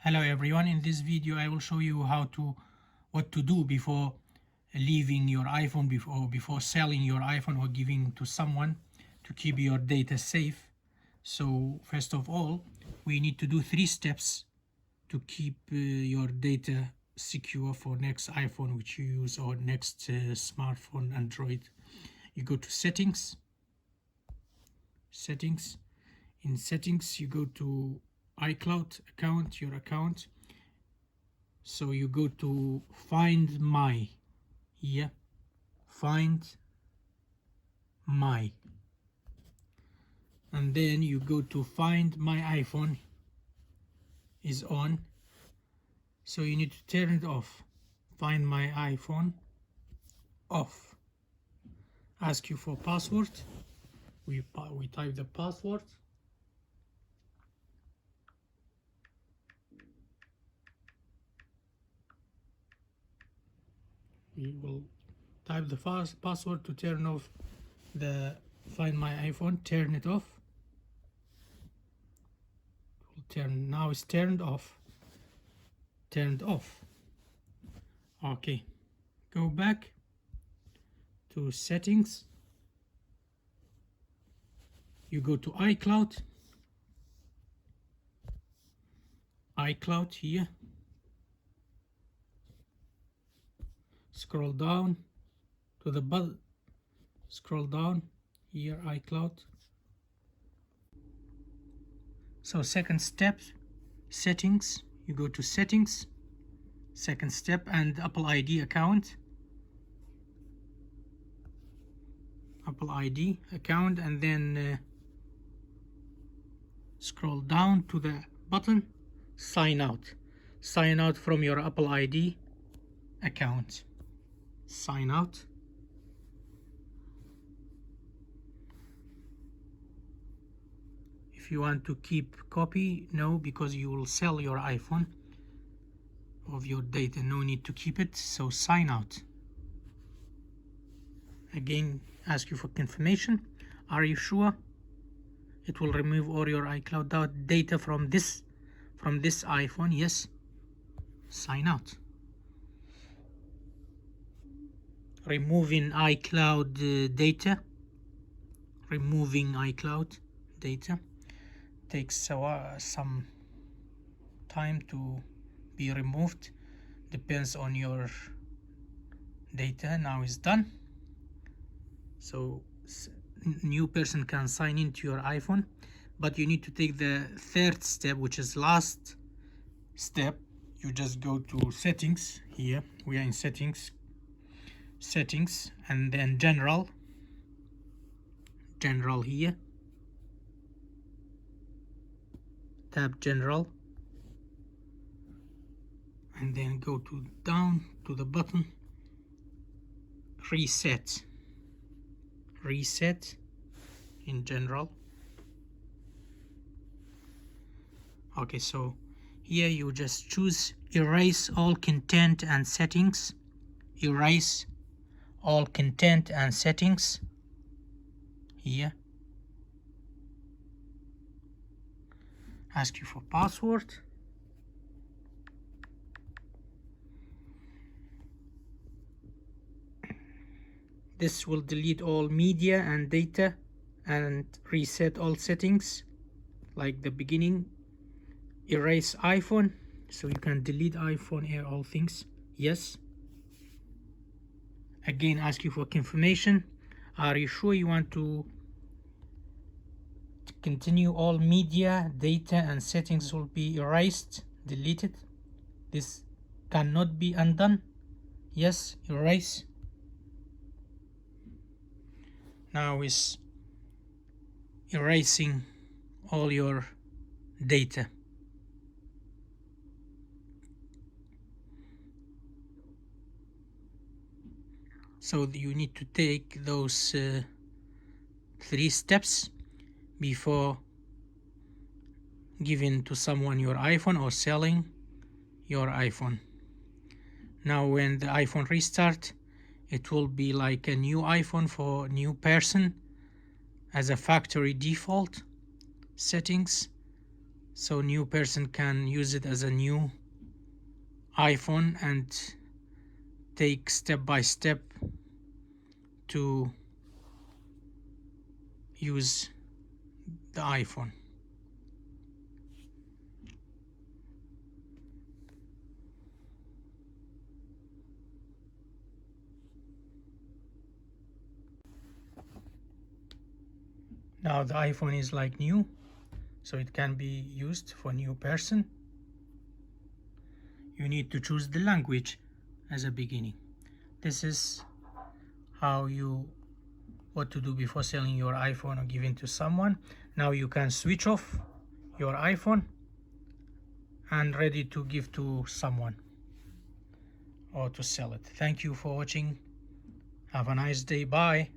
Hello everyone, in this video I will show you what to do before leaving your iPhone, before selling your iPhone or giving to someone to keep your data safe. So first of all, we need to do 3 steps to keep your data secure for next iPhone which you use, or next smartphone, Android. You go to settings. In settings you go to iCloud account, your account. So you go to find my, find my, and then you go to find my iPhone is on, so you need to turn it off. Find my iPhone off. Ask you for password. We type the password. We will type the password to turn off the Find My iPhone. Turn it off. Now it's turned off. Turned off. Okay, go back to settings. You go to iCloud. iCloud here. Scroll down to the button. Scroll down here, iCloud. So second step, settings. You go to settings, second step, and Apple ID account. Apple ID account, and then scroll down to the button sign out. Sign out from your Apple ID account. Sign out. If you want to keep copy, no, because you will sell your iPhone of your data. No need to keep it, so sign out. Again, ask you for confirmation. Are you sure? It will remove all your iCloud data from this iPhone. Yes. Sign out. Removing iCloud data. Removing iCloud data takes some time to be removed. Depends on your data. Now it's done. So new person can sign into your iPhone, but you need to take the third step, which is last step. You just go to settings. Here we are in settings, and then general here. Tap general, and then go to down to the button reset in general. Okay, so here you just choose erase all content and settings. Erase all content and settings here. Ask you for password. This will delete all media and data and reset all settings, like the beginning. Erase iPhone, so you can delete iPhone, all things. Yes. Again, ask you for confirmation. Are you sure you want to continue? All media, data, and settings will be erased, deleted. This cannot be undone. Yes, erase. Now is erasing all your data. So you need to take those 3 steps before giving to someone your iPhone or selling your iPhone. Now when the iPhone restart, it will be like a new iPhone for new person as a factory default. Settings, so new person can use it as a new iPhone and take step by step to use the iPhone. Now the iPhone is like new, so it can be used for new person. You need to choose the language as a beginning. This is what to do before selling your iPhone or giving to someone. Now you can switch off your iPhone and ready to give to someone or to sell it. Thank you for watching. Have a nice day. Bye.